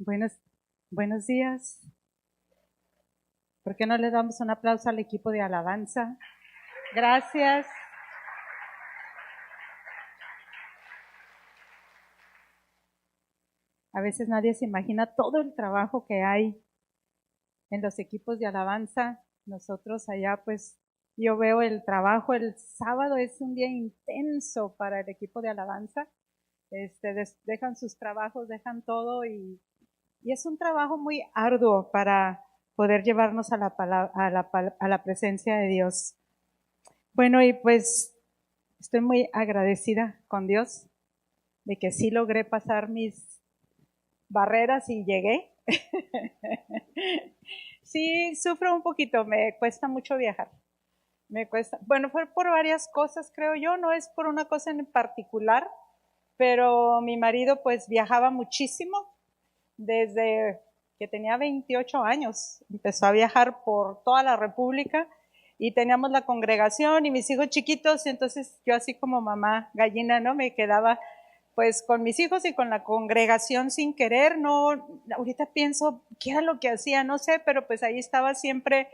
Buenos, buenos días. ¿Por qué no le damos un aplauso al equipo de alabanza? Gracias. A veces nadie se imagina todo el trabajo que hay en los equipos de alabanza. Nosotros allá, pues, yo veo el trabajo. El sábado es un día intenso para el equipo de alabanza. Dejan sus trabajos, dejan todo y es un trabajo muy arduo para poder llevarnos a la presencia de Dios. Bueno, y pues estoy muy agradecida con Dios de que sí logré pasar mis barreras y llegué. Sí, sufro un poquito, me cuesta mucho viajar. Me cuesta, bueno, fue por varias cosas, creo yo, no es por una cosa en particular, pero mi marido pues viajaba muchísimo desde que tenía 28 años. Empezó a viajar por toda la República y teníamos la congregación y mis hijos chiquitos, y entonces yo así como mamá gallina, ¿no? Me quedaba pues con mis hijos y con la congregación sin querer, no, ahorita pienso qué era lo que hacía, no sé, pero pues ahí estaba siempre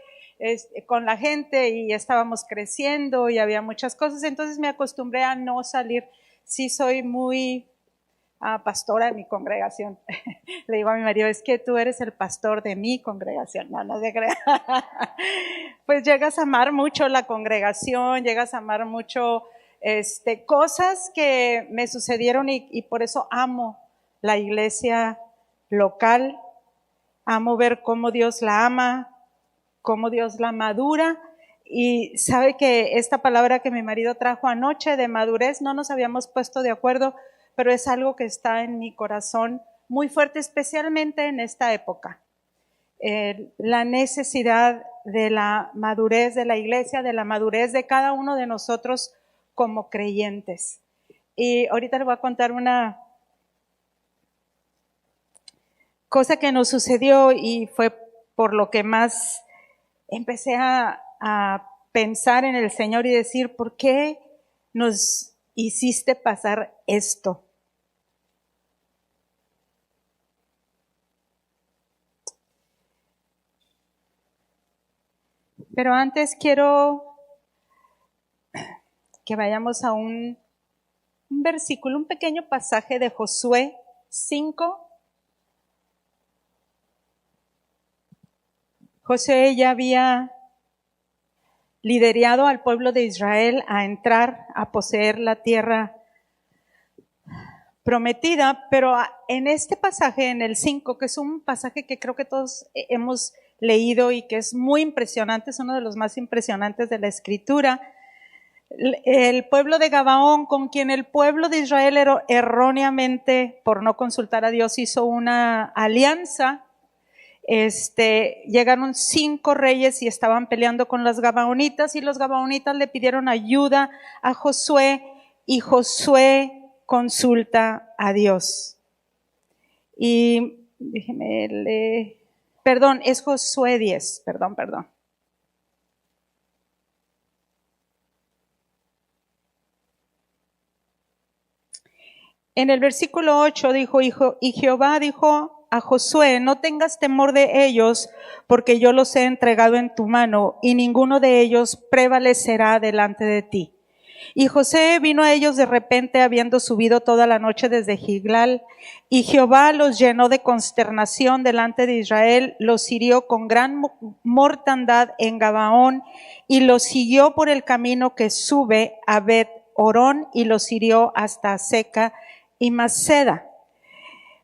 con la gente y estábamos creciendo y había muchas cosas, entonces me acostumbré a no salir. Sí soy muy pastora de mi congregación. Le digo a mi marido, es que tú eres el pastor de mi congregación. No, no se crea. Pues llegas a amar mucho la congregación, llegas a amar mucho cosas que me sucedieron y por eso amo la iglesia local. Amo ver cómo Dios la ama, cómo Dios la madura. Y sabe que esta palabra que mi marido trajo anoche de madurez, no nos habíamos puesto de acuerdo, pero es algo que está en mi corazón muy fuerte, especialmente en esta época. La necesidad de la madurez de la iglesia, de la madurez de cada uno de nosotros como creyentes. Y ahorita les voy a contar una cosa que nos sucedió y fue por lo que más empecé a pensar en el Señor y decir, ¿por qué nos hiciste pasar esto? Pero antes quiero que vayamos a un versículo, un pequeño pasaje de Josué 5. Josué ya había liderado al pueblo de Israel a entrar, a poseer la tierra prometida, pero en este pasaje, en el 5, que es un pasaje que creo que todos hemos leído y que es muy impresionante, es uno de los más impresionantes de la Escritura, el pueblo de Gabaón, con quien el pueblo de Israel erróneamente, por no consultar a Dios, hizo una alianza. Llegaron 5 reyes y estaban peleando con los gabaonitas, y los gabaonitas le pidieron ayuda a Josué, y Josué consulta a Dios. Y déjeme leer, perdón, es Josué 10, perdón. En el versículo 8 dijo, y Jehová dijo a Josué, no tengas temor de ellos, porque yo los he entregado en tu mano, y ninguno de ellos prevalecerá delante de ti. Y José vino a ellos de repente, habiendo subido toda la noche desde Gilgal, y Jehová los llenó de consternación delante de Israel, los hirió con gran mortandad en Gabaón, y los siguió por el camino que sube a Bet-Horón, y los hirió hasta Seca y Maceda.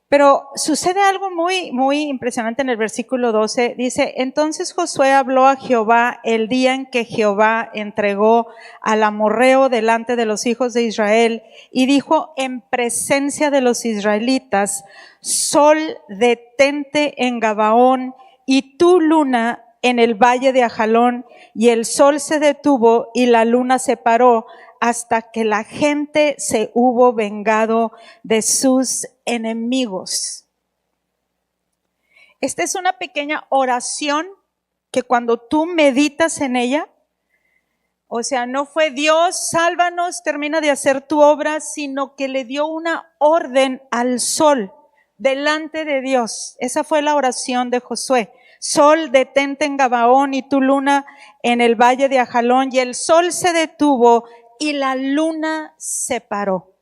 Pero sucede algo muy, muy impresionante en el versículo 12. Dice, entonces Josué habló a Jehová el día en que Jehová entregó al amorreo delante de los hijos de Israel, y dijo en presencia de los israelitas, sol, detente en Gabaón, y tú, luna, en el valle de Ajalón. Y el sol se detuvo y la luna se paró, hasta que la gente se hubo vengado de sus enemigos. Esta es una pequeña oración que cuando tú meditas en ella, o sea, no fue Dios, sálvanos, termina de hacer tu obra, sino que le dio una orden al sol. delante de Dios. Esa fue la oración de Josué. Sol, detente en Gabaón y tu luna en el valle de Ajalón. Y el sol se detuvo y la luna se paró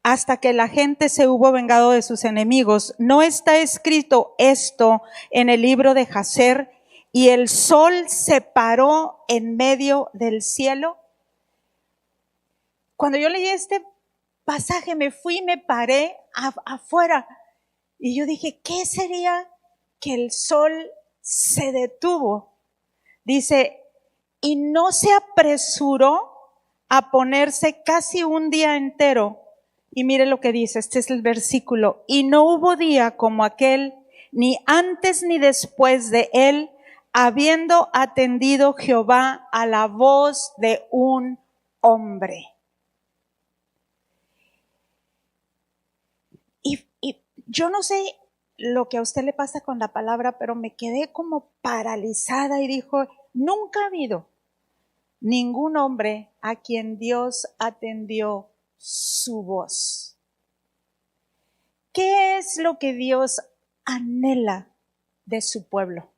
hasta que la gente se hubo vengado de sus enemigos. ¿No está escrito esto en el libro de Jacer? Y el sol se paró en medio del cielo. Cuando yo leí este pasaje, me fui y me paré afuera. Y yo dije, ¿qué sería que el sol se detuvo? Dice, y no se apresuró a ponerse casi un día entero. Y mire lo que dice, este es el versículo. Y no hubo día como aquel, ni antes ni después de él, habiendo atendido Jehová a la voz de un hombre. Y yo no sé lo que a usted le pasa con la palabra, pero me quedé como paralizada y dijo, nunca ha habido ningún hombre a quien Dios atendió su voz. ¿Qué es lo que Dios anhela de su pueblo?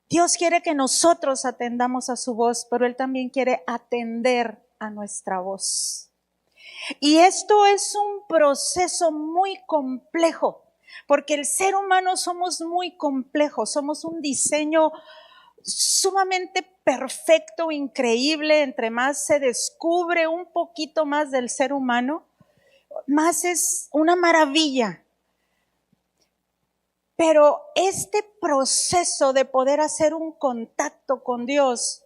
Dios quiere que nosotros atendamos a su voz, pero Él también quiere atender a nuestra voz. Y esto es un proceso muy complejo, porque el ser humano somos muy complejos, somos un diseño sumamente perfecto, increíble. Entre más se descubre un poquito más del ser humano, más es una maravilla. Pero este proceso de poder hacer un contacto con Dios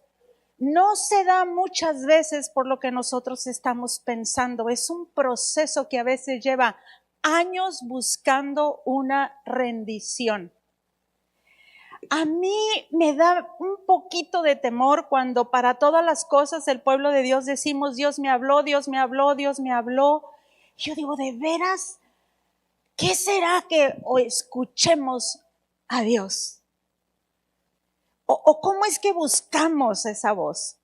no se da muchas veces por lo que nosotros estamos pensando. Es un proceso que a veces lleva años buscando una rendición. A mí me da un poquito de temor cuando para todas las cosas el pueblo de Dios decimos, Dios me habló, Dios me habló, Dios me habló. Yo digo, ¿de veras? ¿Qué será que escuchemos a Dios? ¿O cómo es que buscamos esa voz?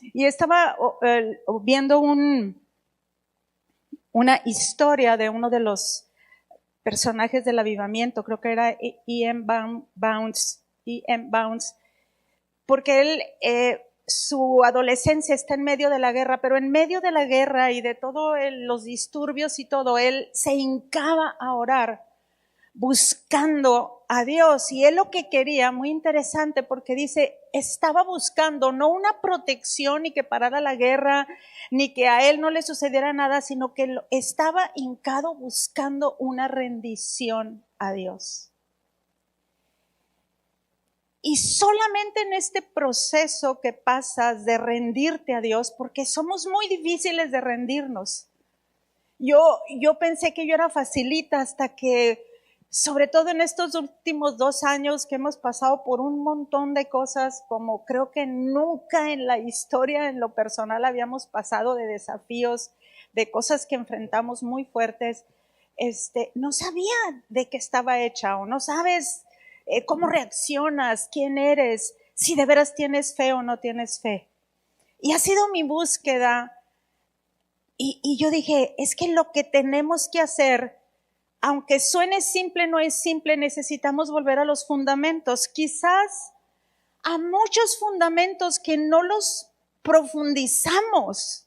Y estaba viendo una historia de uno de los personajes del avivamiento, creo que era E.M. Bounds, porque él, su adolescencia está en medio de la guerra, pero en medio de la guerra y de todos los disturbios y todo, él se hincaba a orar buscando a Dios. Y él lo que quería, muy interesante, porque dice, estaba buscando no una protección ni que parara la guerra, ni que a él no le sucediera nada, sino que estaba hincado buscando una rendición a Dios. Y solamente en este proceso que pasas de rendirte a Dios, porque somos muy difíciles de rendirnos. Yo pensé que yo era facilita hasta que, sobre todo en estos últimos 2 años que hemos pasado por un montón de cosas, como creo que nunca en la historia, en lo personal, habíamos pasado de desafíos, de cosas que enfrentamos muy fuertes, no sabía de qué estaba hecha o no sabes cómo reaccionas, quién eres, si de veras tienes fe o no tienes fe. Y ha sido mi búsqueda. Y yo dije, es que lo que tenemos que hacer, aunque suene simple, no es simple, necesitamos volver a los fundamentos. Quizás a muchos fundamentos que no los profundizamos,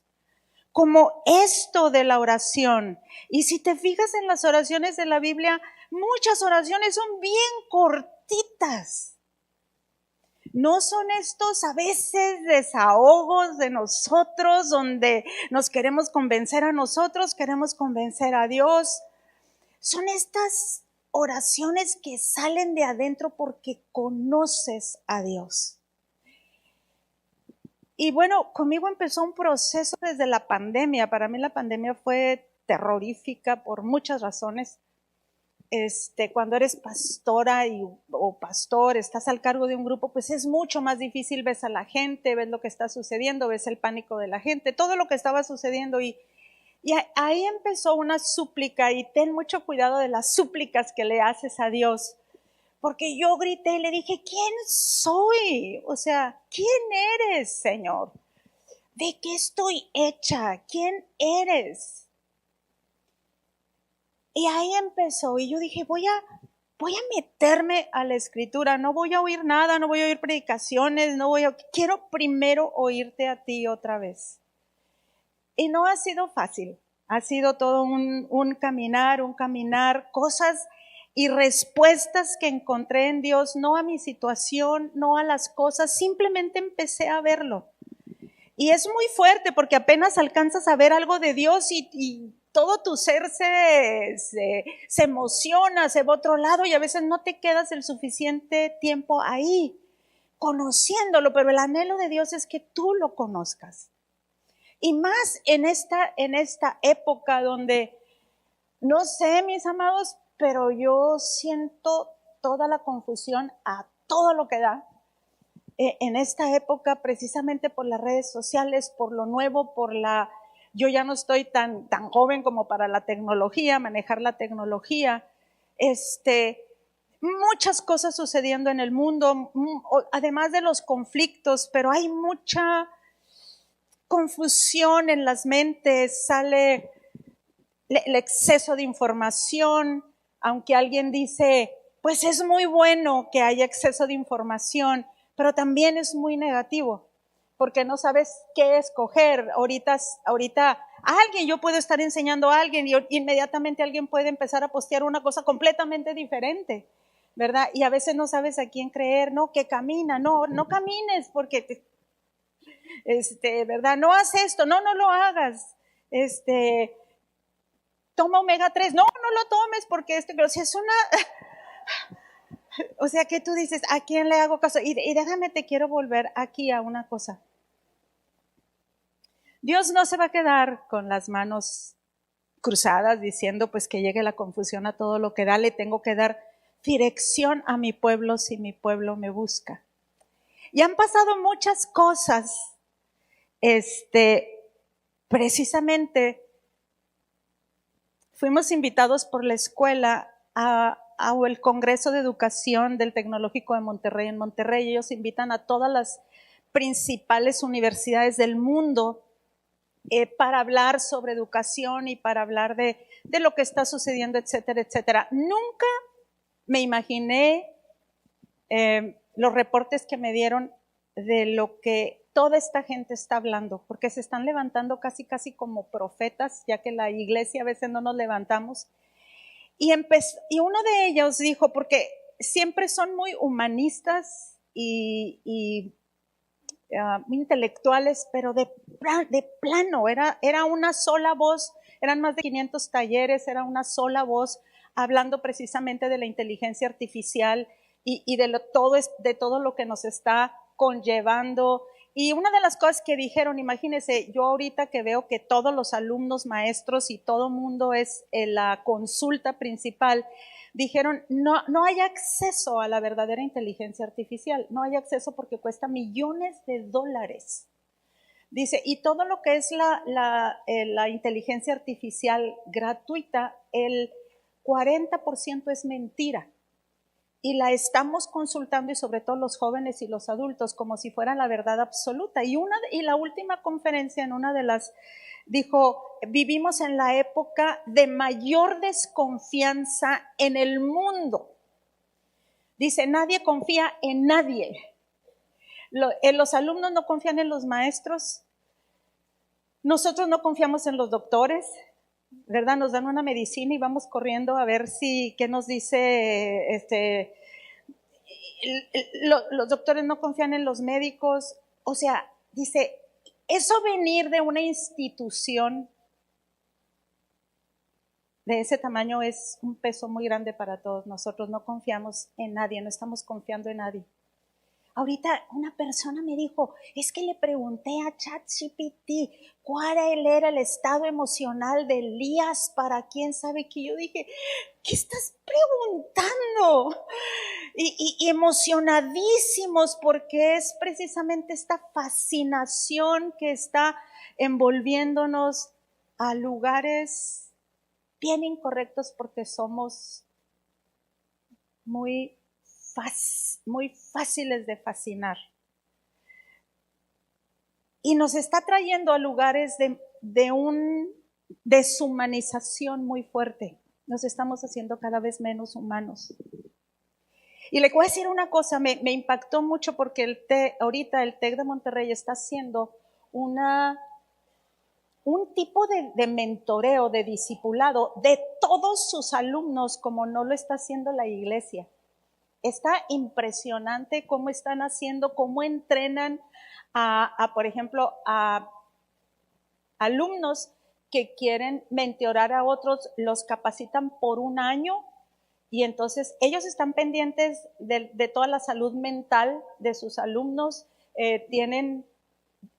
como esto de la oración. Y si te fijas en las oraciones de la Biblia, muchas oraciones son bien cortitas. No son estos a veces desahogos de nosotros donde nos queremos convencer a nosotros, queremos convencer a Dios. Son estas oraciones que salen de adentro porque conoces a Dios. Y bueno, conmigo empezó un proceso desde la pandemia. Para mí la pandemia fue terrorífica por muchas razones. Cuando eres pastora o pastor, estás al cargo de un grupo, pues es mucho más difícil, ves a la gente, ves lo que está sucediendo, ves el pánico de la gente, todo lo que estaba sucediendo y ahí empezó una súplica y ten mucho cuidado de las súplicas que le haces a Dios, porque yo grité y le dije, ¿quién soy? O sea, ¿quién eres, Señor? ¿De qué estoy hecha? ¿Quién eres? Y ahí empezó, y yo dije, voy a meterme a la escritura, no voy a oír nada, no voy a oír predicaciones, quiero primero oírte a ti otra vez. Y no ha sido fácil, ha sido todo un caminar, cosas y respuestas que encontré en Dios, no a mi situación, no a las cosas, simplemente empecé a verlo. Y es muy fuerte porque apenas alcanzas a ver algo de Dios y todo tu ser se emociona, se va a otro lado y a veces no te quedas el suficiente tiempo ahí conociéndolo, pero el anhelo de Dios es que tú lo conozcas. Y más en esta época donde, no sé, mis amados, pero yo siento toda la confusión a todo lo que da. En esta época, precisamente por las redes sociales, por lo nuevo, yo ya no estoy tan joven como para la tecnología, manejar la tecnología, muchas cosas sucediendo en el mundo, además de los conflictos, pero hay mucha confusión en las mentes, sale el exceso de información, aunque alguien dice, pues es muy bueno que haya exceso de información, pero también es muy negativo, porque no sabes qué escoger. Ahorita yo puedo estar enseñando a alguien y inmediatamente alguien puede empezar a postear una cosa completamente diferente, ¿verdad? Y a veces no sabes a quién creer, no, que camina, no camines porque, ¿verdad? No haz esto, no lo hagas, toma omega 3, no lo tomes porque pero si es una... O sea que tú dices, ¿a quién le hago caso? Y déjame, te quiero volver aquí a una cosa. Dios no se va a quedar con las manos cruzadas diciendo pues que llegue la confusión a todo lo que da, le tengo que dar dirección a mi pueblo si mi pueblo me busca. Y han pasado muchas cosas, precisamente fuimos invitados por la escuela a el Congreso de Educación del Tecnológico de Monterrey. En Monterrey ellos invitan a todas las principales universidades del mundo para hablar sobre educación y para hablar de lo que está sucediendo, etcétera, etcétera. Nunca me imaginé los reportes que me dieron de lo que toda esta gente está hablando, porque se están levantando casi como profetas, ya que la iglesia a veces no nos levantamos. Y uno de ellos dijo, porque siempre son muy humanistas y muy intelectuales, pero de plano, era una sola voz, eran más de 500 talleres, era una sola voz hablando precisamente de la inteligencia artificial y de todo lo que nos está conllevando. Y una de las cosas que dijeron, imagínense, yo ahorita que veo que todos los alumnos, maestros y todo mundo es la consulta principal, dijeron, no hay acceso a la verdadera inteligencia artificial, no hay acceso porque cuesta millones de dólares. Dice, y todo lo que es la inteligencia artificial gratuita, el 40% es mentira. Y la estamos consultando, y sobre todo los jóvenes y los adultos, como si fuera la verdad absoluta. Y la última conferencia, en una de las, dijo, vivimos en la época de mayor desconfianza en el mundo. Dice, nadie confía en nadie. Los alumnos no confían en los maestros. Nosotros no confiamos en los doctores, ¿verdad? Nos dan una medicina y vamos corriendo a ver qué nos dice, los doctores no confían en los médicos. O sea, dice, eso venir de una institución de ese tamaño es un peso muy grande para todos nosotros. No confiamos en nadie, no estamos confiando en nadie. Ahorita una persona me dijo, es que le pregunté a ChatGPT cuál era el estado emocional de Elías para quién sabe qué. Yo dije, ¿qué estás preguntando? Y emocionadísimos porque es precisamente esta fascinación que está envolviéndonos a lugares bien incorrectos porque somos muy fáciles de fascinar. Y nos está trayendo a lugares de una deshumanización muy fuerte. Nos estamos haciendo cada vez menos humanos. Y le voy a decir una cosa, me impactó mucho porque ahorita el TEC de Monterrey está haciendo un tipo de mentoreo, de discipulado de todos sus alumnos, como no lo está haciendo la iglesia. Está impresionante cómo están haciendo, cómo entrenan por ejemplo, a alumnos que quieren mentorar a otros, los capacitan por un año y entonces ellos están pendientes de toda la salud mental de sus alumnos, tienen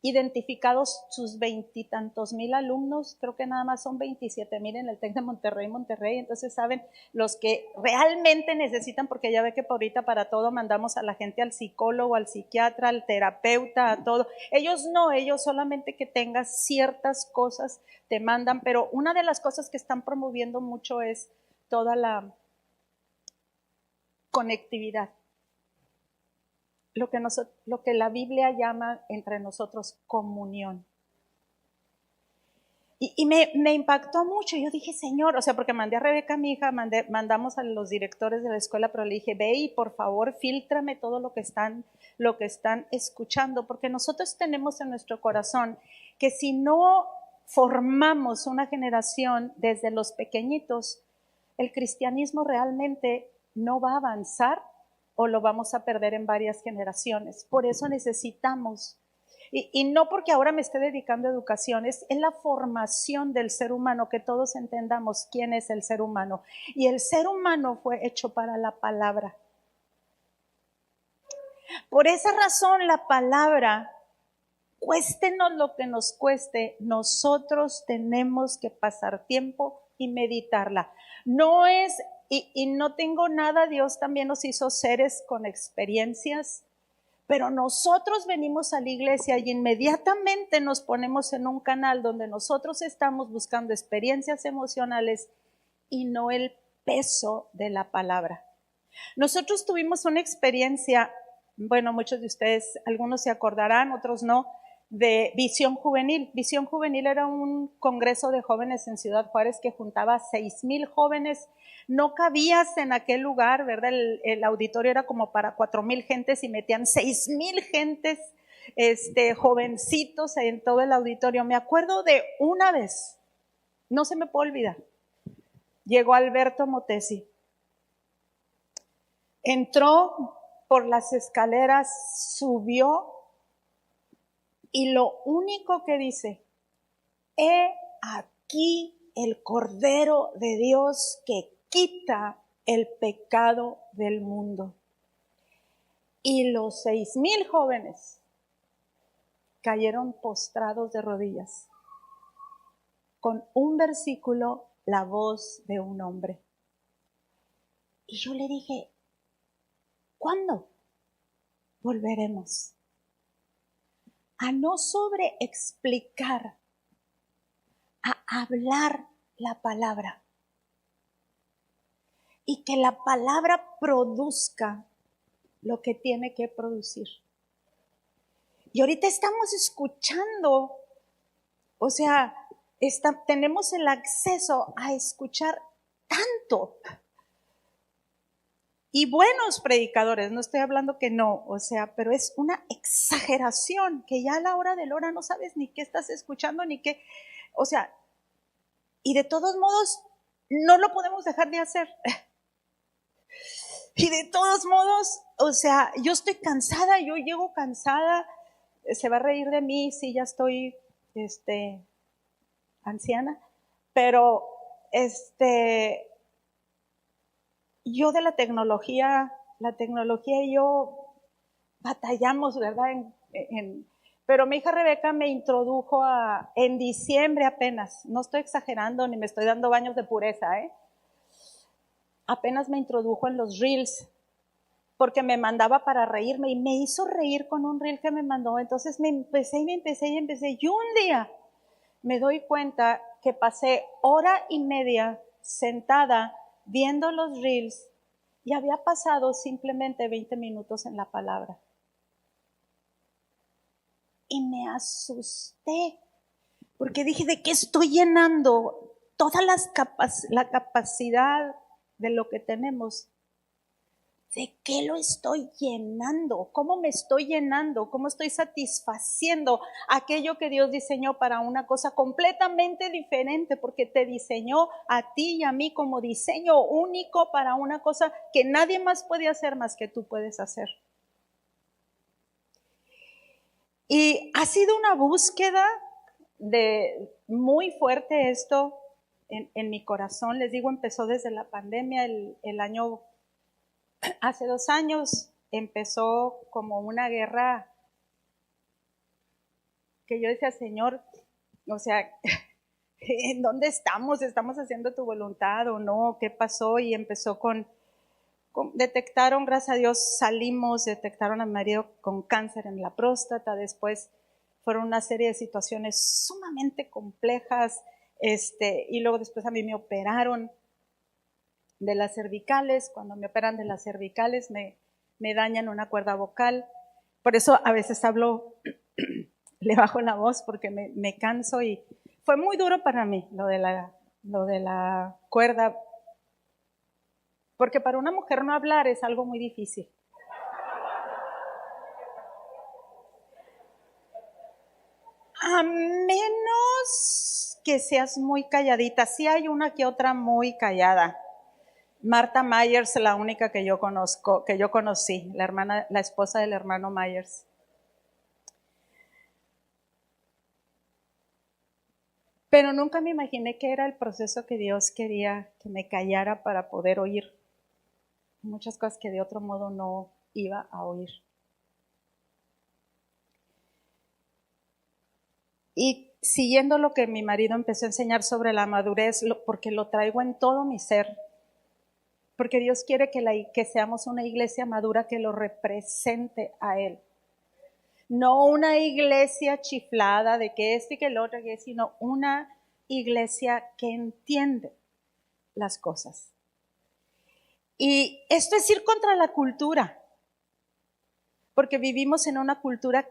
identificados sus 20 y tantos mil alumnos, creo que nada más son 27,000 en el TEC de Monterrey, entonces saben los que realmente necesitan, porque ya ve que por ahorita para todo mandamos a la gente al psicólogo, al psiquiatra, al terapeuta, a todo. Ellos no, ellos solamente que tengas ciertas cosas te mandan, pero una de las cosas que están promoviendo mucho es toda la conectividad. Lo que la Biblia llama entre nosotros comunión. Y me impactó mucho. Yo dije, Señor, o sea, porque mandé a Rebeca, mi hija, mandamos a los directores de la escuela, pero le dije, ve y por favor, fíltrame todo lo que están escuchando, porque nosotros tenemos en nuestro corazón que si no formamos una generación desde los pequeñitos, el cristianismo realmente no va a avanzar o lo vamos a perder en varias generaciones. Por eso necesitamos, y no porque ahora me esté dedicando a educación, es en la formación del ser humano, que todos entendamos quién es el ser humano. Y el ser humano fue hecho para la palabra. Por esa razón la palabra, cuéstenos lo que nos cueste, nosotros tenemos que pasar tiempo y meditarla. No es... Y no tengo nada, Dios también nos hizo seres con experiencias, pero nosotros venimos a la iglesia y inmediatamente nos ponemos en un canal donde nosotros estamos buscando experiencias emocionales y no el peso de la palabra. Nosotros tuvimos una experiencia, bueno, muchos de ustedes, algunos se acordarán, otros no, de Visión Juvenil. Visión Juvenil era un congreso de jóvenes en Ciudad Juárez que juntaba 6,000 jóvenes. No cabías en aquel lugar, ¿verdad? El auditorio era como para 4,000 gentes y metían 6,000 gentes, jovencitos en todo el auditorio. Me acuerdo de una vez, no se me puede olvidar, llegó Alberto Motesi. Entró por las escaleras, subió y lo único que dice, he aquí el Cordero de Dios que quita el pecado del mundo. Y los 6,000 jóvenes cayeron postrados de rodillas con un versículo, la voz de un hombre. Y yo le dije, ¿cuándo volveremos a no sobreexplicar, a hablar la palabra? Y que la palabra produzca lo que tiene que producir. Y ahorita estamos escuchando, o sea, tenemos el acceso a escuchar tanto. Y buenos predicadores, no estoy hablando que no, o sea, pero es una exageración que ya a la hora de la hora no sabes ni qué estás escuchando, ni qué, o sea, y de todos modos no lo podemos dejar de hacer. Y de todos modos, o sea, yo estoy cansada, yo llego cansada, se va a reír de mí si ya estoy, anciana, pero, yo de la tecnología y yo batallamos, ¿verdad? Pero mi hija Rebeca me introdujo en diciembre apenas, no estoy exagerando ni me estoy dando baños de pureza, apenas me introdujo en los reels, porque me mandaba para reírme y me hizo reír con un reel que me mandó. Entonces me empecé. Y un día me doy cuenta que pasé 1:30 sentada viendo los reels y había pasado simplemente 20 minutos en la palabra. Y me asusté porque dije, ¿de qué estoy llenando toda la capacidad de lo que tenemos. ¿De qué lo estoy llenando? ¿Cómo me estoy llenando? ¿Cómo estoy satisfaciendo aquello que Dios diseñó para una cosa completamente diferente? Porque te diseñó a ti y a mí como diseño único para una cosa que nadie más puede hacer más que tú puedes hacer. Y ha sido una búsqueda muy fuerte esto en mi corazón. Les digo, empezó desde la pandemia, hace 2 años empezó como una guerra que yo decía, Señor, o sea, ¿en dónde estamos? ¿Estamos haciendo tu voluntad o no? ¿Qué pasó? Y empezó detectaron, gracias a Dios, detectaron a mi marido con cáncer en la próstata, después fueron una serie de situaciones sumamente complejas, y luego después a mí me operaron de las cervicales. Cuando me operan de las cervicales me dañan una cuerda vocal, por eso a veces hablo, le bajo la voz porque me canso, y fue muy duro para mí lo de la cuerda, porque para una mujer no hablar es algo muy difícil. A menos que seas muy calladita, sí hay una que otra muy callada. Martha Myers, la única que yo conocí, la esposa del hermano Myers. Pero nunca me imaginé que era el proceso que Dios quería que me callara para poder oír muchas cosas que de otro modo no iba a oír. Y siguiendo lo que mi marido empezó a enseñar sobre la madurez, porque lo traigo en todo mi ser, porque Dios quiere que seamos una iglesia madura que lo represente a Él. No una iglesia chiflada de que y que el otro, sino una iglesia que entiende las cosas. Y esto es ir contra la cultura, porque vivimos en una cultura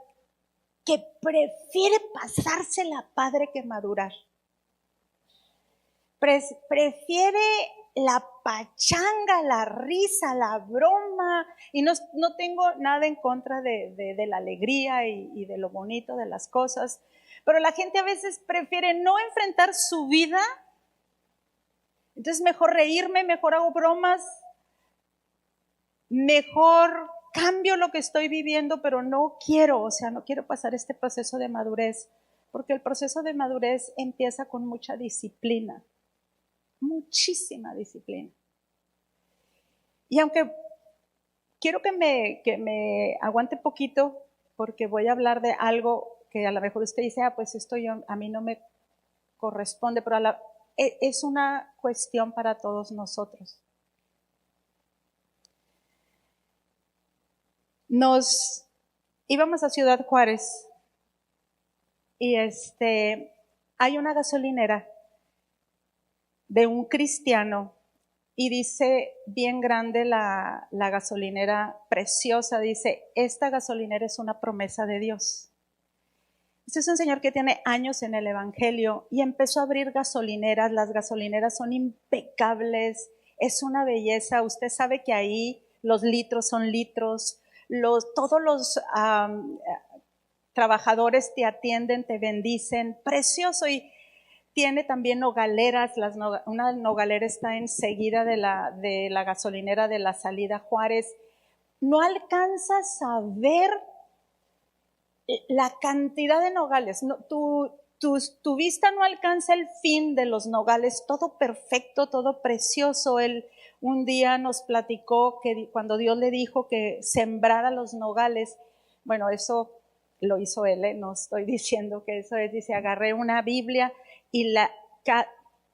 que prefiere pasársela padre que madurar. Prefiere la pachanga, la risa, la broma, y no tengo nada en contra de la alegría y de lo bonito de las cosas, pero la gente a veces prefiere no enfrentar su vida, entonces mejor reírme, mejor hago bromas, mejor cambio lo que estoy viviendo, pero no quiero pasar este proceso de madurez, porque el proceso de madurez empieza con mucha disciplina. Muchísima disciplina. Y aunque quiero que me aguante poquito, porque voy a hablar de algo que a lo mejor usted dice, pues esto a mí no me corresponde, pero es una cuestión para todos nosotros. Nos íbamos a Ciudad Juárez y hay una gasolinera de un cristiano, y dice bien grande la gasolinera, preciosa, dice, esta gasolinera es una promesa de Dios. Este es un señor que tiene años en el evangelio y empezó a abrir gasolineras. Las gasolineras son impecables, es una belleza. Usted sabe que ahí los litros son litros, todos los trabajadores te atienden, te bendicen, precioso. Y tiene también nogaleras, una nogalera está enseguida de la gasolinera de la salida Juárez. No alcanzas a ver la cantidad de nogales, tu vista no alcanza el fin de los nogales, todo perfecto, todo precioso. Él un día nos platicó que cuando Dios le dijo que sembrara los nogales, bueno, eso lo hizo él, no estoy diciendo que eso es, dice, agarré una Biblia y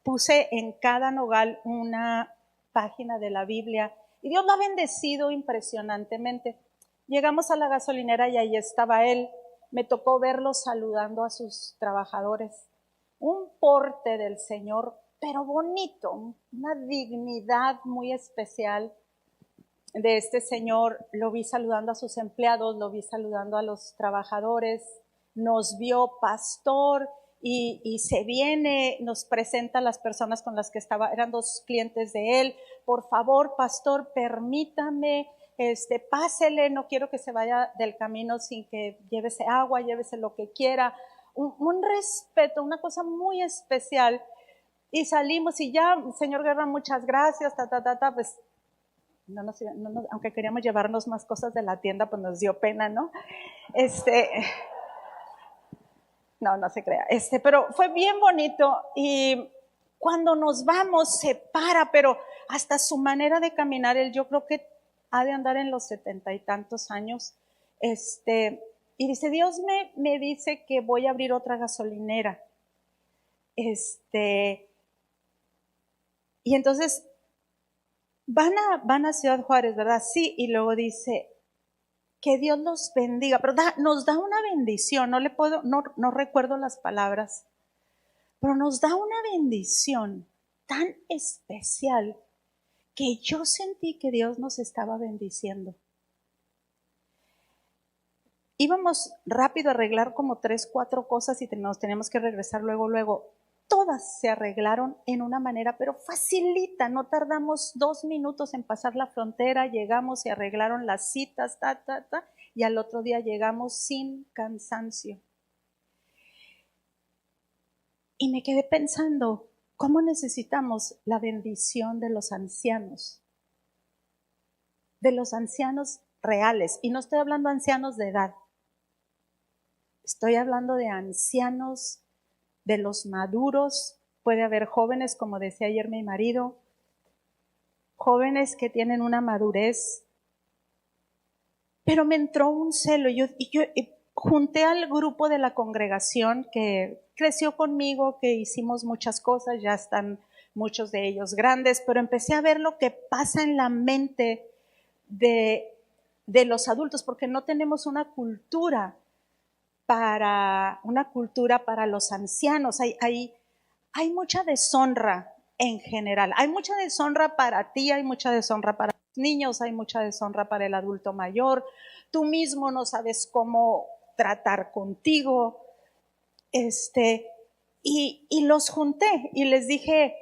puse en cada nogal una página de la Biblia, y Dios lo ha bendecido impresionantemente. Llegamos a la gasolinera y ahí estaba él. Me tocó verlo saludando a sus trabajadores. Un porte del Señor, pero bonito, una dignidad muy especial de este señor. Lo vi saludando a sus empleados, lo vi saludando a los trabajadores, nos vio pastor, y se viene, nos presenta a las personas con las que estaba, eran 2 clientes de él. Por favor, pastor, permítame, pásele, no quiero que se vaya del camino sin que llévese agua, llévese lo que quiera. Un respeto, una cosa muy especial. Y salimos y ya, señor Guerra, muchas gracias, pues aunque queríamos llevarnos más cosas de la tienda, pues nos dio pena, ¿no? No se crea, pero fue bien bonito. Y cuando nos vamos se para, pero hasta su manera de caminar, él yo creo que ha de andar en los 70 y tantos años, y dice, Dios me dice que voy a abrir otra gasolinera, y entonces van a Ciudad Juárez, ¿verdad? Sí, y luego dice, que Dios los bendiga, pero nos da una bendición, no recuerdo las palabras, pero nos da una bendición tan especial que yo sentí que Dios nos estaba bendiciendo. Íbamos rápido a arreglar como 3, 4 cosas y nos teníamos que regresar luego. Todas se arreglaron en una manera, pero facilita, no tardamos 2 minutos en pasar la frontera, llegamos y arreglaron las citas, y al otro día llegamos sin cansancio. Y me quedé pensando, ¿cómo necesitamos la bendición de los ancianos? De los ancianos reales, y no estoy hablando de ancianos de edad, estoy hablando de ancianos, de los maduros. Puede haber jóvenes, como decía ayer mi marido, jóvenes que tienen una madurez, pero me entró un celo y yo junté al grupo de la congregación que creció conmigo, que hicimos muchas cosas, ya están muchos de ellos grandes, pero empecé a ver lo que pasa en la mente de los adultos, porque no tenemos una cultura para los ancianos. Hay mucha deshonra en general. Hay mucha deshonra para ti, hay mucha deshonra para los niños, hay mucha deshonra para el adulto mayor. Tú mismo no sabes cómo tratar contigo. Y los junté y les dije,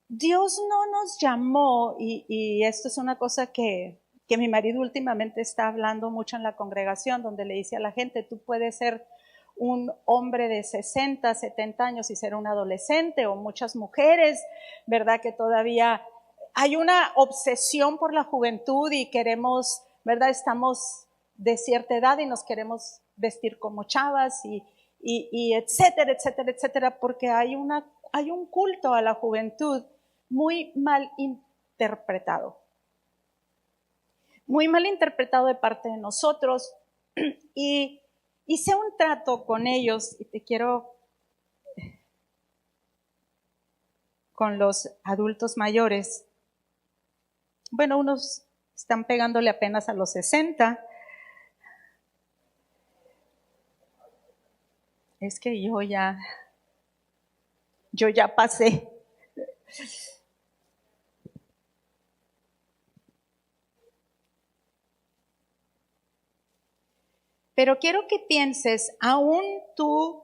Dios no nos llamó, y esto es una cosa que mi marido últimamente está hablando mucho en la congregación, donde le dice a la gente, tú puedes ser un hombre de 60, 70 años y ser un adolescente, o muchas mujeres, ¿verdad? Que todavía hay una obsesión por la juventud y queremos, ¿verdad? Estamos de cierta edad y nos queremos vestir como chavas y etcétera, etcétera, etcétera, porque hay un culto a la juventud muy mal interpretado. Muy mal interpretado de parte de nosotros, y hice un trato con ellos, y te quiero, con los adultos mayores. Bueno, unos están pegándole apenas a los 60. Es que yo ya pasé. Pero quiero que pienses, aún tú,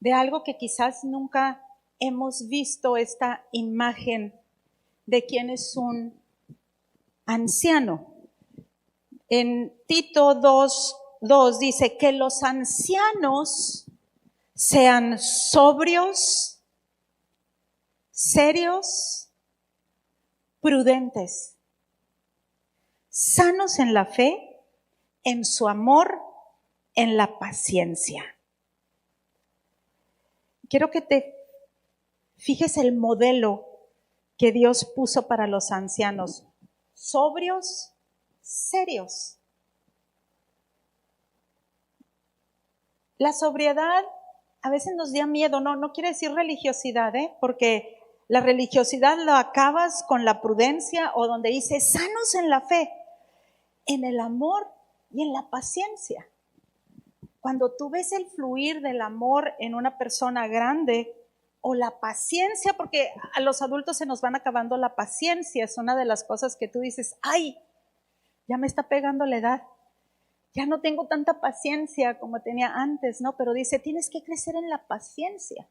de algo que quizás nunca hemos visto, esta imagen de quién es un anciano. En Tito 2:2 dice que los ancianos sean sobrios, serios, prudentes, sanos en la fe, en su amor, en la paciencia. Quiero que te fijes el modelo que Dios puso para los ancianos: sobrios, serios. La sobriedad a veces nos da miedo, no quiere decir religiosidad, porque la religiosidad lo acabas con la prudencia, o donde dice sanos en la fe, en el amor y en la paciencia. Cuando tú ves el fluir del amor en una persona grande, o la paciencia, porque a los adultos se nos van acabando la paciencia, es una de las cosas que tú dices, ay, ya me está pegando la edad. ya no tengo tanta paciencia como tenía antes, ¿no? Pero dice, tienes que crecer en la paciencia.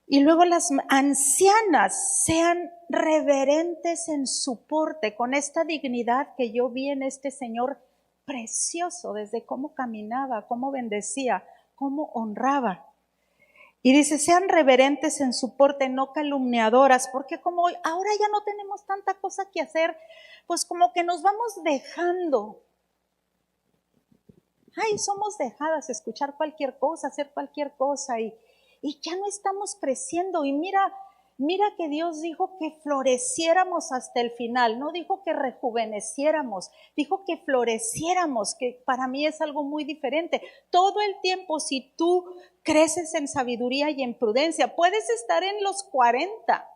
Y luego las ancianas sean reverentes en su porte, con esta dignidad que yo vi en este Señor precioso, desde cómo caminaba, cómo bendecía, cómo honraba. Y dice, sean reverentes en su porte, no calumniadoras, porque como ahora ya no tenemos tanta cosa que hacer, pues como que nos vamos dejando. Ay, somos dejadas escuchar cualquier cosa, hacer cualquier cosa y ya no estamos creciendo. Y mira que Dios dijo que floreciéramos hasta el final, no dijo que rejuveneciéramos, dijo que floreciéramos, que para mí es algo muy diferente. Todo el tiempo, si tú creces en sabiduría y en prudencia, puedes estar en los 40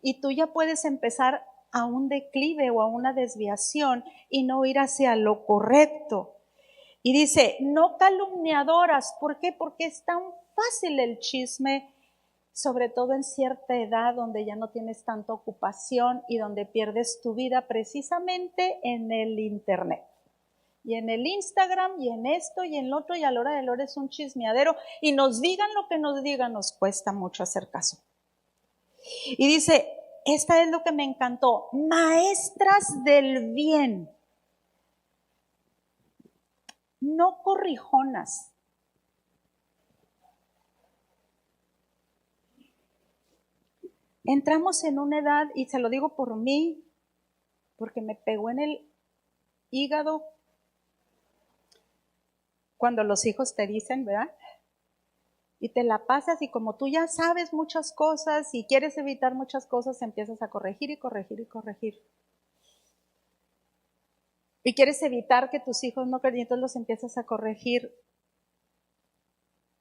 y tú ya puedes empezar a un declive o a una desviación y no ir hacia lo correcto. Y dice, no calumniadoras. ¿Por qué? Porque es tan fácil el chisme, sobre todo en cierta edad donde ya no tienes tanta ocupación y donde pierdes tu vida precisamente en el internet. Y en el Instagram y en esto y en lo otro, y a la hora de la hora es un chismeadero. Y nos digan lo que nos digan, nos cuesta mucho hacer caso. Y dice, esta es lo que me encantó, maestras del bien. No corrijonas. Entramos en una edad, y se lo digo por mí, porque me pegó en el hígado cuando los hijos te dicen, ¿verdad? Y te la pasas y como tú ya sabes muchas cosas y quieres evitar muchas cosas, empiezas a corregir y corregir y corregir. Y quieres evitar que tus hijos no creen, entonces los empiezas a corregir.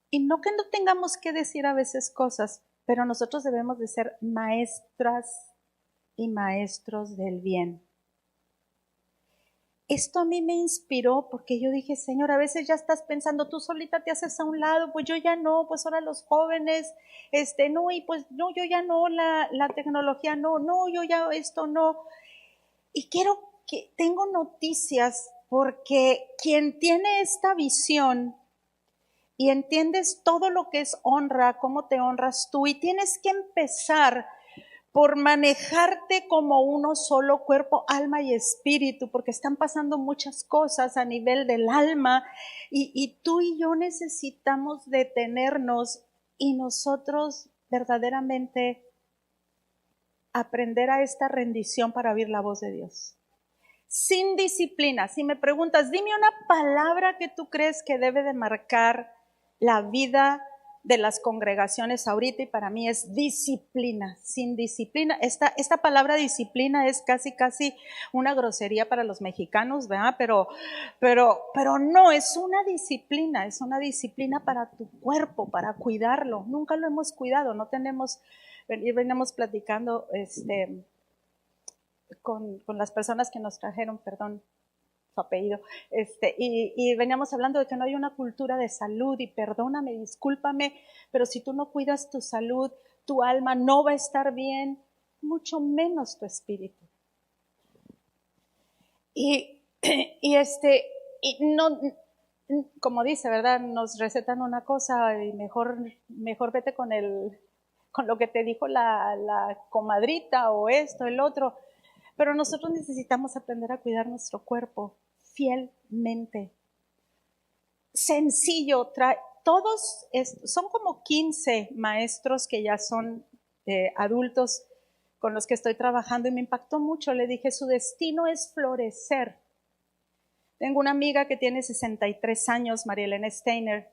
Y no que no tengamos que decir a veces cosas, pero nosotros debemos de ser maestras y maestros del bien. Esto a mí me inspiró porque yo dije, Señor, a veces ya estás pensando, tú solita te haces a un lado, pues yo ya no, pues ahora los jóvenes, no, y pues no, yo ya no, la tecnología no, yo ya esto no. Y tengo noticias porque quien tiene esta visión y entiendes todo lo que es honra, cómo te honras tú, y tienes que empezar por manejarte como uno solo, cuerpo, alma y espíritu, porque están pasando muchas cosas a nivel del alma, y tú y yo necesitamos detenernos y nosotros verdaderamente aprender a esta rendición para oír la voz de Dios. Sin disciplina. Si me preguntas, dime una palabra que tú crees que debe de marcar la vida de las congregaciones ahorita, y para mí es disciplina. Sin disciplina, esta palabra disciplina es casi una grosería para los mexicanos, ¿verdad? Pero no, es una disciplina para tu cuerpo, para cuidarlo. Nunca lo hemos cuidado, no tenemos, veníamos platicando con las personas que nos trajeron, perdón, su apellido, y veníamos hablando de que no hay una cultura de salud, y perdóname, discúlpame, pero si tú no cuidas tu salud, tu alma no va a estar bien, mucho menos tu espíritu. Y no, como dice, ¿verdad? Nos recetan una cosa y mejor vete con lo que te dijo la comadrita o esto, el otro. Pero nosotros necesitamos aprender a cuidar nuestro cuerpo fielmente. Sencillo, todos son como 15 maestros que ya son adultos con los que estoy trabajando y me impactó mucho. Le dije, su destino es florecer. Tengo una amiga que tiene 63 años, María Elena Steiner.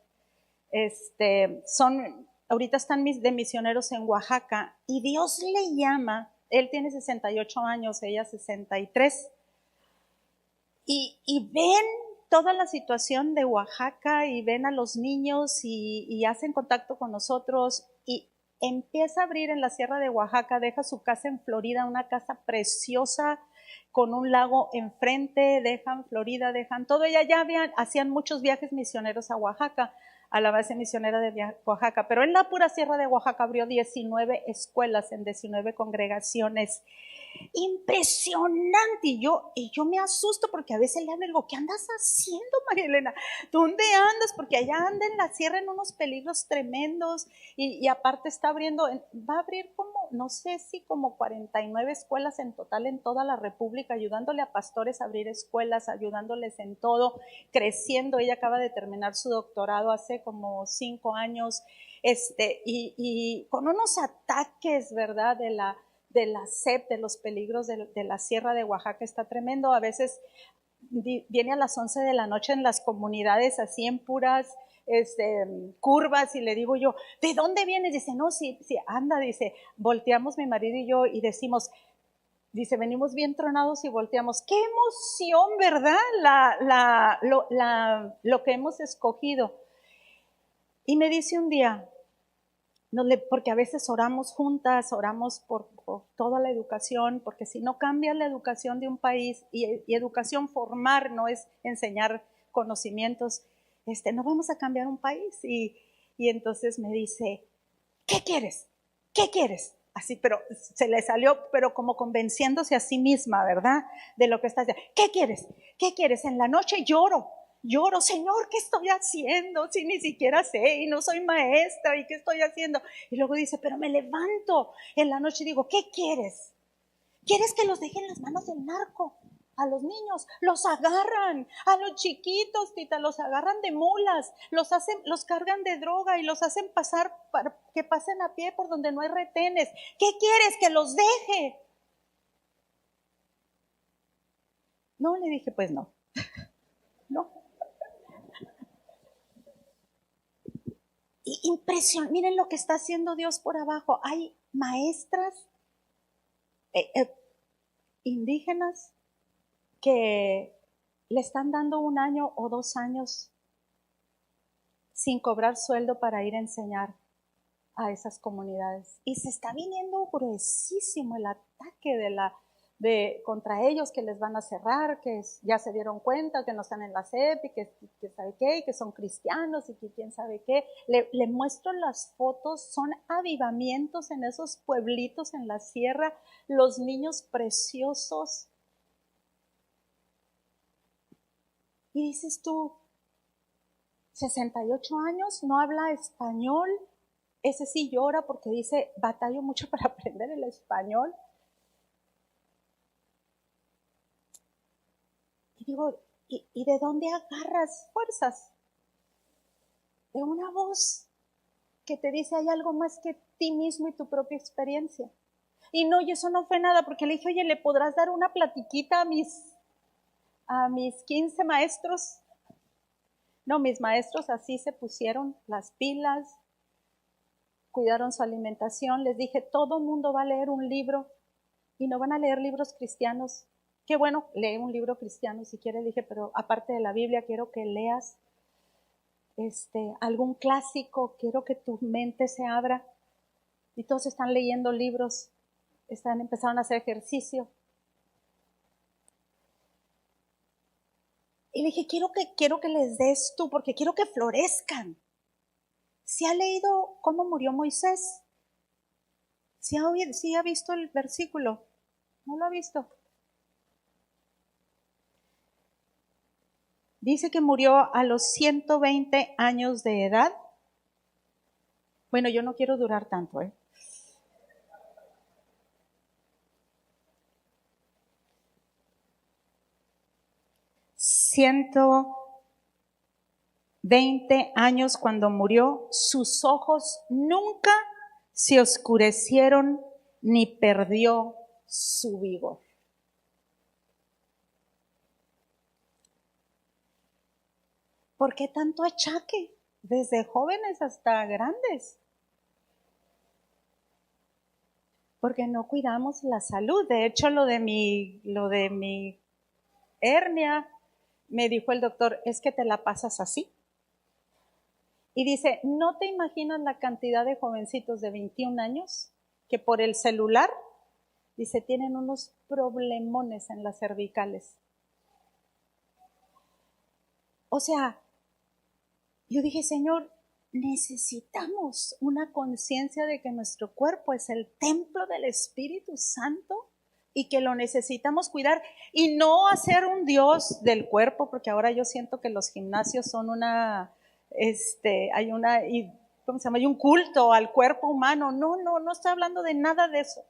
Ahorita están de misioneros en Oaxaca y Dios le llama. Él tiene 68 años, ella 63. Y ven toda la situación de Oaxaca y ven a los niños y hacen contacto con nosotros y empieza a abrir en la Sierra de Oaxaca, deja su casa en Florida, una casa preciosa con un lago enfrente, dejan Florida, dejan todo. Ella ya hacían muchos viajes misioneros a Oaxaca. a la base misionera de Oaxaca, pero en la pura sierra de Oaxaca abrió 19 escuelas en 19 congregaciones. Impresionante, y yo me asusto porque a veces le hablo y digo, ¿qué andas haciendo, María Elena? ¿Dónde andas? Porque allá anda en la sierra en unos peligros tremendos y aparte está abriendo, va a abrir como, no sé si como 49 escuelas en total en toda la República, ayudándole a pastores a abrir escuelas, ayudándoles en todo, creciendo. Ella acaba de terminar su doctorado hace como 5 años, y con unos ataques, ¿verdad?, de la SEP, de los peligros de la sierra de Oaxaca, está tremendo. A veces viene a las 11 de la noche en las comunidades así en puras curvas y le digo yo, ¿de dónde vienes? Dice, no, sí, anda, dice, volteamos mi marido y yo y decimos, dice, venimos bien tronados y volteamos. ¡Qué emoción!, ¿verdad? Lo que hemos escogido. Y me dice un día, porque a veces oramos juntas, oramos por toda la educación, porque si no cambia la educación de un país, y educación formar no es enseñar conocimientos, no vamos a cambiar un país. Y entonces me dice, ¿qué quieres? ¿Qué quieres? Así, pero se le salió, pero como convenciéndose a sí misma, ¿verdad? De lo que está haciendo. ¿Qué quieres? ¿Qué quieres? En la noche lloro, Señor, ¿qué estoy haciendo? Si ni siquiera sé y no soy maestra, ¿y qué estoy haciendo? Y luego dice, pero me levanto en la noche y digo, ¿qué quieres? ¿Quieres que los dejen en las manos del narco? A los niños, los agarran, a los chiquitos, tita, los agarran de mulas, los cargan de droga y los hacen pasar para que pasen a pie por donde no hay retenes. ¿Qué quieres? Que los deje. No, le dije, pues no. No. Impresión, miren lo que está haciendo Dios por abajo. Hay maestras indígenas que le están dando 1 año o 2 años sin cobrar sueldo para ir a enseñar a esas comunidades. Y se está viniendo gruesísimo el ataque contra ellos, que les van a cerrar, que ya se dieron cuenta que no están en la SEP y que sabe qué, y que son cristianos y que quién sabe qué. Le muestro las fotos, son avivamientos en esos pueblitos en la sierra, los niños preciosos. Y dices tú, 68 años, no habla español. Ese sí llora porque dice, batallo mucho para aprender el español. Y digo, ¿y de dónde agarras fuerzas? De una voz que te dice, hay algo más que ti mismo y tu propia experiencia. Y eso no fue nada, porque le dije, oye, ¿le podrás dar una platiquita a mis 15 maestros? No, mis maestros así se pusieron las pilas, cuidaron su alimentación. Les dije, todo mundo va a leer un libro y no van a leer libros cristianos. Qué bueno, lee un libro cristiano si quieres, dije, pero aparte de la Biblia quiero que leas algún clásico, quiero que tu mente se abra. Y todos están leyendo libros, empezaron a hacer ejercicio. Y le dije, quiero que les des tú, porque quiero que florezcan. ¿Sí ha leído cómo murió Moisés? ¿Sí ha visto el versículo? ¿No lo ha visto? Dice que murió a los 120 años de edad. Bueno, yo no quiero durar tanto, 120 años cuando murió, sus ojos nunca se oscurecieron ni perdió su vigor. ¿Por qué tanto achaque? Desde jóvenes hasta grandes. Porque no cuidamos la salud. De hecho, lo de mi hernia, me dijo el doctor, es que te la pasas así. Y dice, ¿no te imaginas la cantidad de jovencitos de 21 años que por el celular, dice, tienen unos problemones en las cervicales? O sea, yo dije, Señor, necesitamos una conciencia de que nuestro cuerpo es el templo del Espíritu Santo y que lo necesitamos cuidar y no hacer un Dios del cuerpo, porque ahora yo siento que los gimnasios son ¿cómo se llama? Hay un culto al cuerpo humano. No estoy hablando de nada de eso.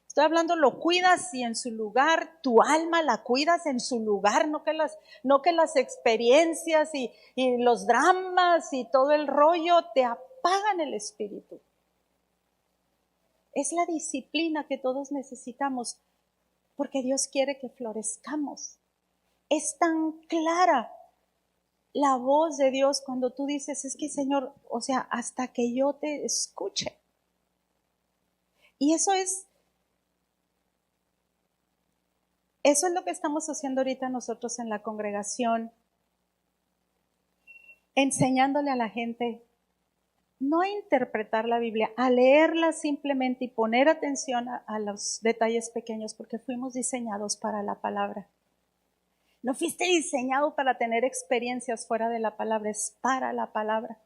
Estoy hablando, lo cuidas y en su lugar, tu alma la cuidas en su lugar, no que las experiencias y los dramas y todo el rollo te apagan el espíritu. Es la disciplina que todos necesitamos, porque Dios quiere que florezcamos. Es tan clara la voz de Dios cuando tú dices, es que Señor, o sea, hasta que yo te escuche. Y eso es lo que estamos haciendo ahorita nosotros en la congregación, enseñándole a la gente no a interpretar la Biblia, a leerla simplemente y poner atención a los detalles pequeños, porque fuimos diseñados para la palabra. No fuiste diseñado para tener experiencias fuera de la palabra, es para la palabra.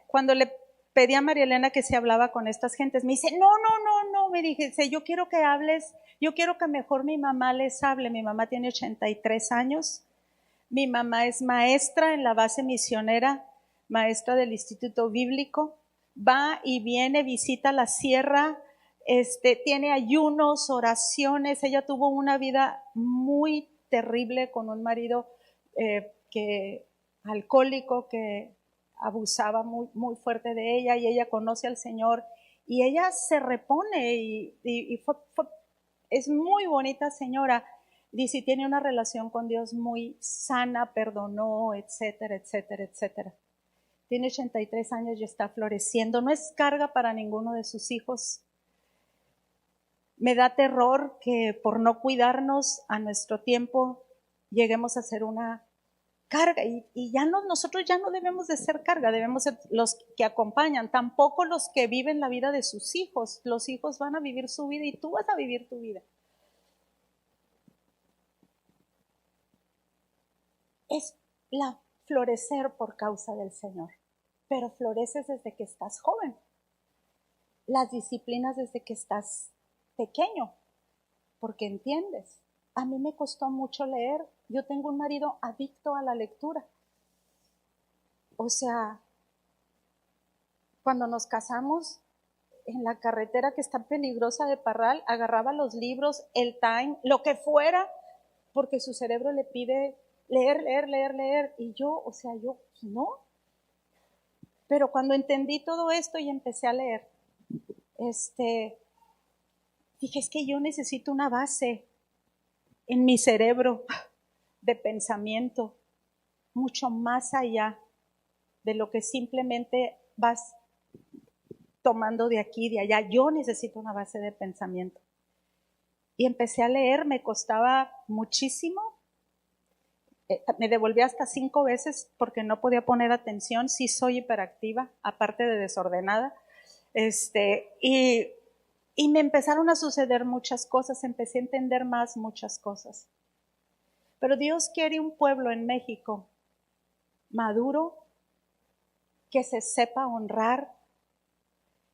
Cuando le pedí a María Elena que se hablaba con estas gentes, me dice, no, me dije, yo quiero que hables, yo quiero que mejor mi mamá les hable. Mi mamá tiene 83 años, mi mamá es maestra en la base misionera, maestra del Instituto Bíblico, va y viene, visita la sierra, tiene ayunos, oraciones. Ella tuvo una vida muy terrible con un marido alcohólico que abusaba muy fuerte de ella, y ella conoce al Señor y ella se repone y es muy bonita señora. Dice, tiene una relación con Dios muy sana, perdonó, etcétera, etcétera, etcétera. Tiene 83 años y está floreciendo. No es carga para ninguno de sus hijos. Me da terror que por no cuidarnos a nuestro tiempo lleguemos a ser una carga, y nosotros ya no debemos de ser carga, debemos ser los que acompañan, tampoco los que viven la vida de sus hijos. Los hijos van a vivir su vida y tú vas a vivir tu vida. Es la florecer por causa del Señor, pero floreces desde que estás joven, las disciplinas desde que estás pequeño, porque entiendes. A mí me costó mucho leer. Yo tengo un marido adicto a la lectura. O sea, cuando nos casamos, en la carretera que está peligrosa de Parral, agarraba los libros, el Time, lo que fuera, porque su cerebro le pide leer, y yo no. Pero cuando entendí todo esto y empecé a leer, dije, es que yo necesito una base en mi cerebro de pensamiento, mucho más allá de lo que simplemente vas tomando de aquí y de allá. Yo necesito una base de pensamiento. Y empecé a leer, me costaba muchísimo. Me devolví hasta 5 veces porque no podía poner atención. Sí soy hiperactiva, aparte de desordenada. Y me empezaron a suceder muchas cosas, empecé a entender más muchas cosas. Pero Dios quiere un pueblo en México maduro, que se sepa honrar,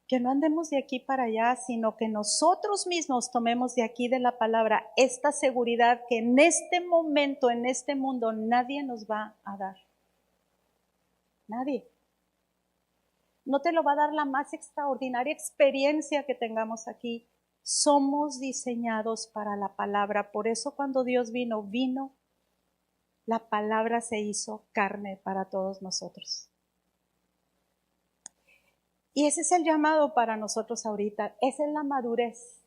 que no andemos de aquí para allá, sino que nosotros mismos tomemos de aquí de la palabra esta seguridad que en este momento, en este mundo, nadie nos va a dar. Nadie. No te lo va a dar la más extraordinaria experiencia que tengamos aquí. Somos diseñados para la palabra. Por eso cuando Dios vino, la palabra se hizo carne para todos nosotros. Y ese es el llamado para nosotros ahorita. Esa es la madurez,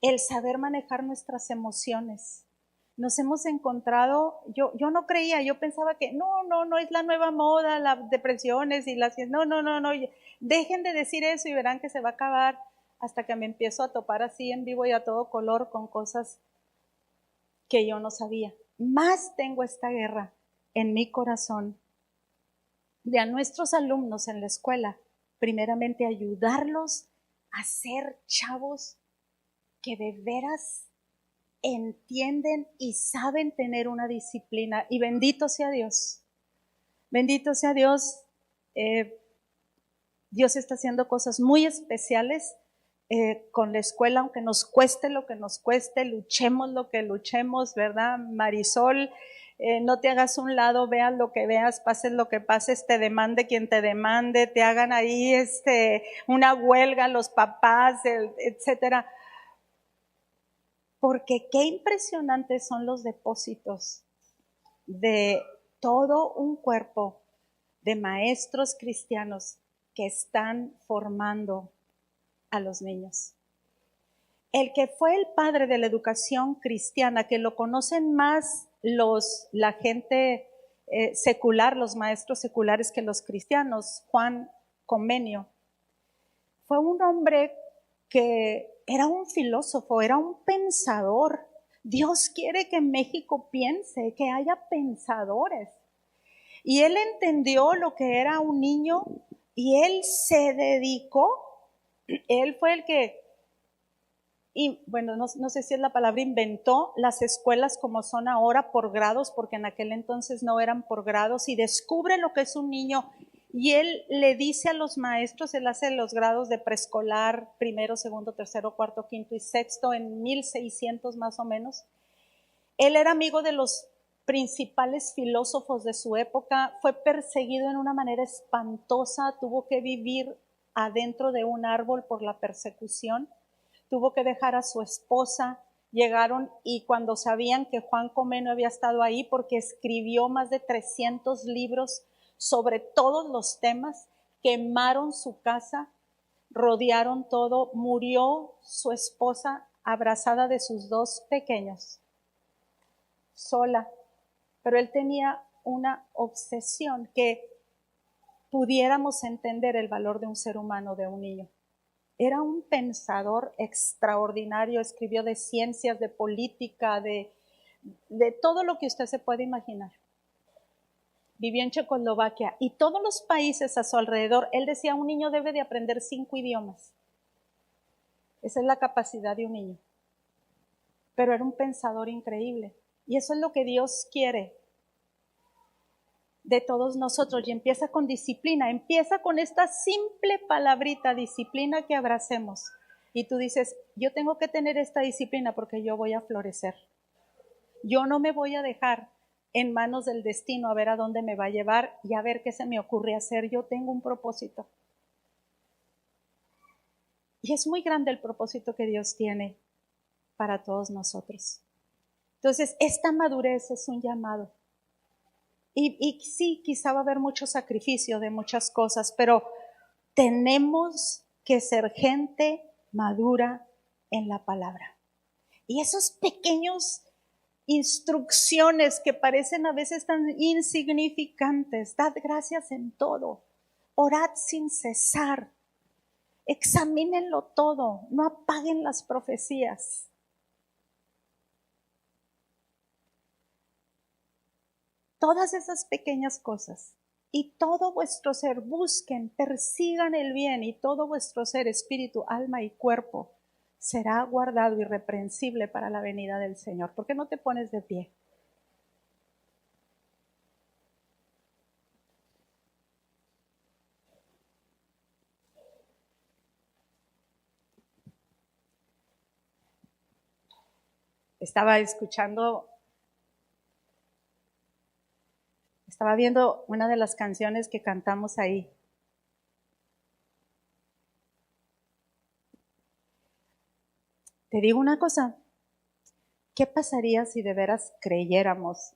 el saber manejar nuestras emociones. Nos hemos encontrado, yo no creía, yo pensaba que no es la nueva moda, las depresiones y no, dejen de decir eso y verán que se va a acabar, hasta que me empiezo a topar así en vivo y a todo color con cosas que yo no sabía. Más tengo esta guerra en mi corazón de a nuestros alumnos en la escuela, primeramente ayudarlos a ser chavos que de veras entienden y saben tener una disciplina. Y bendito sea Dios. Bendito sea Dios. Dios está haciendo cosas muy especiales con la escuela, aunque nos cueste lo que nos cueste, luchemos lo que luchemos, ¿verdad? Marisol, no te hagas un lado, veas lo que veas, pases lo que pases, te demande quien te demande, te hagan ahí una huelga los papás, etcétera. Porque qué impresionantes son los depósitos de todo un cuerpo de maestros cristianos que están formando a los niños. El que fue el padre de la educación cristiana, que lo conocen más la gente secular, los maestros seculares que los cristianos, Juan Comenio, fue un hombre que era un filósofo, era un pensador. Dios quiere que México piense, que haya pensadores. Y él entendió lo que era un niño y él se dedicó, él fue el que, y bueno, no sé si es la palabra, inventó las escuelas como son ahora por grados, porque en aquel entonces no eran por grados, y descubre lo que es un niño. Y él le dice a los maestros, él hace los grados de preescolar, primero, segundo, tercero, cuarto, quinto y sexto, en 1600 más o menos. Él era amigo de los principales filósofos de su época, fue perseguido en una manera espantosa, tuvo que vivir adentro de un árbol por la persecución, tuvo que dejar a su esposa, llegaron y cuando sabían que Juan Comenio había estado ahí porque escribió más de 300 libros sobre todos los temas, quemaron su casa, rodearon todo, murió su esposa abrazada de sus dos pequeños, sola, pero él tenía una obsesión que pudiéramos entender el valor de un ser humano, de un niño. Era un pensador extraordinario, escribió de ciencias, de política, de todo lo que usted se puede imaginar. Vivió en Checoslovaquia y todos los países a su alrededor, él decía, un niño debe de aprender 5 idiomas. Esa es la capacidad de un niño. Pero era un pensador increíble. Y eso es lo que Dios quiere de todos nosotros, y empieza con disciplina, empieza con esta simple palabrita, disciplina, que abracemos. Y tú dices, yo tengo que tener esta disciplina porque yo voy a florecer. Yo no me voy a dejar en manos del destino a ver a dónde me va a llevar y a ver qué se me ocurre hacer. Yo tengo un propósito. Y es muy grande el propósito que Dios tiene para todos nosotros. Entonces, esta madurez es un llamado. Y sí, quizá va a haber mucho sacrificio de muchas cosas, pero tenemos que ser gente madura en la palabra. Y esos pequeños instrucciones que parecen a veces tan insignificantes, dad gracias en todo, orad sin cesar, examínenlo todo, no apaguen las profecías. Todas esas pequeñas cosas, y todo vuestro ser, busquen, persigan el bien, y todo vuestro ser, espíritu, alma y cuerpo, será guardado irreprensible para la venida del Señor. ¿Por qué no te pones de pie? Estaba viendo una de las canciones que cantamos ahí. Te digo una cosa, ¿qué pasaría si de veras creyéramos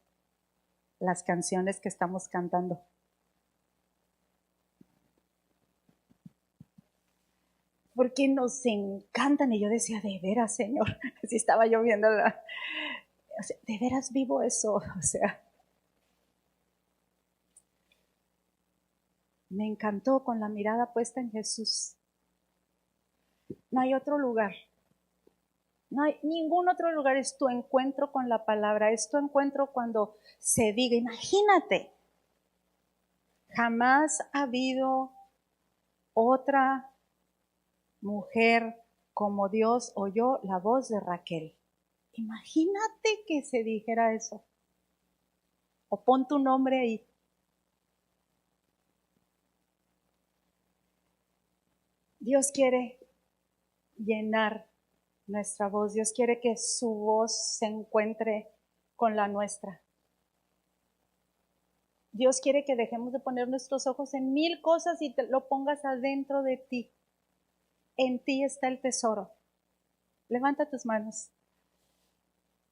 las canciones que estamos cantando? Porque nos encantan, y yo decía, de veras, Señor, si estaba yo viendo de veras vivo eso, o sea, me encantó con la mirada puesta en Jesús. No hay otro lugar, no hay ningún otro lugar, es tu encuentro con la palabra, es tu encuentro cuando se diga, imagínate, jamás ha habido otra mujer como Dios oyó la voz de Raquel. Imagínate que se dijera eso. O pon tu nombre ahí. Dios quiere llenar nuestra voz. Dios quiere que su voz se encuentre con la nuestra. Dios quiere que dejemos de poner nuestros ojos en mil cosas y te lo pongas adentro de ti. En ti está el tesoro. Levanta tus manos.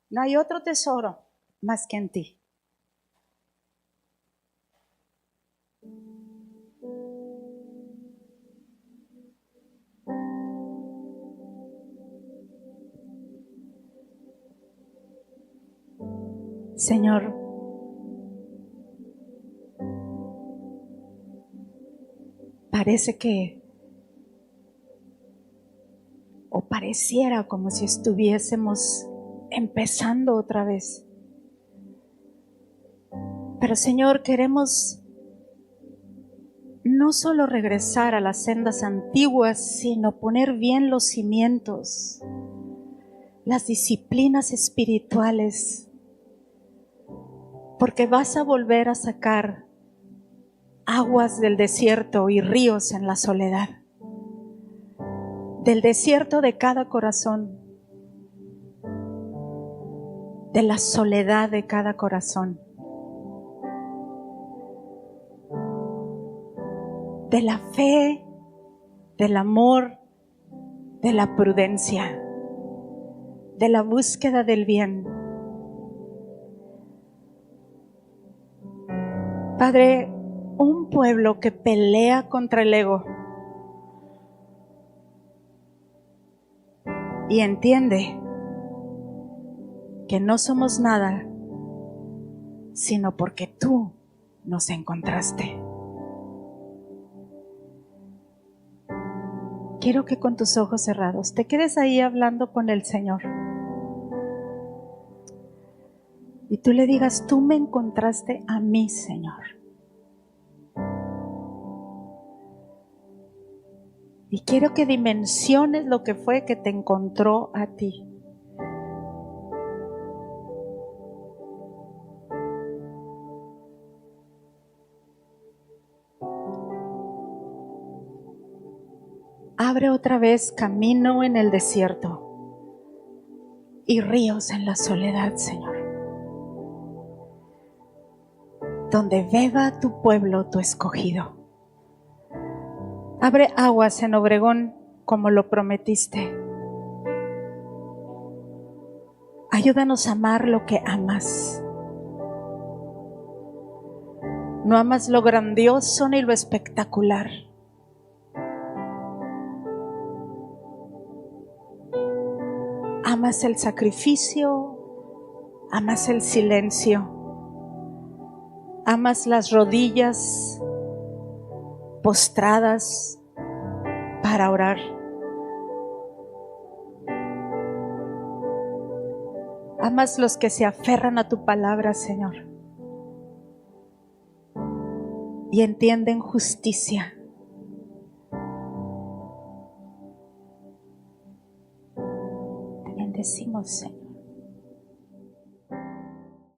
No hay otro tesoro más que en ti. Señor, parece que, o pareciera como si estuviésemos empezando otra vez. Pero Señor, queremos no solo regresar a las sendas antiguas, sino poner bien los cimientos, las disciplinas espirituales, porque vas a volver a sacar aguas del desierto y ríos en la soledad, del desierto de cada corazón, de la soledad de cada corazón, de la fe, del amor, de la prudencia, de la búsqueda del bien. Padre, un pueblo que pelea contra el ego y entiende que no somos nada, sino porque tú nos encontraste. Quiero que con tus ojos cerrados te quedes ahí hablando con el Señor. Y tú le digas, tú me encontraste a mí, Señor. Y quiero que dimensiones lo que fue que te encontró a ti. Abre otra vez camino en el desierto y ríos en la soledad, Señor. Donde beba tu pueblo, tu escogido. Abre aguas en Obregón como lo prometiste. Ayúdanos a amar lo que amas. No amas lo grandioso ni lo espectacular. Amas el sacrificio, amas el silencio, amas las rodillas postradas para orar. Amas los que se aferran a tu palabra, Señor, y entienden justicia. Te bendecimos, Señor.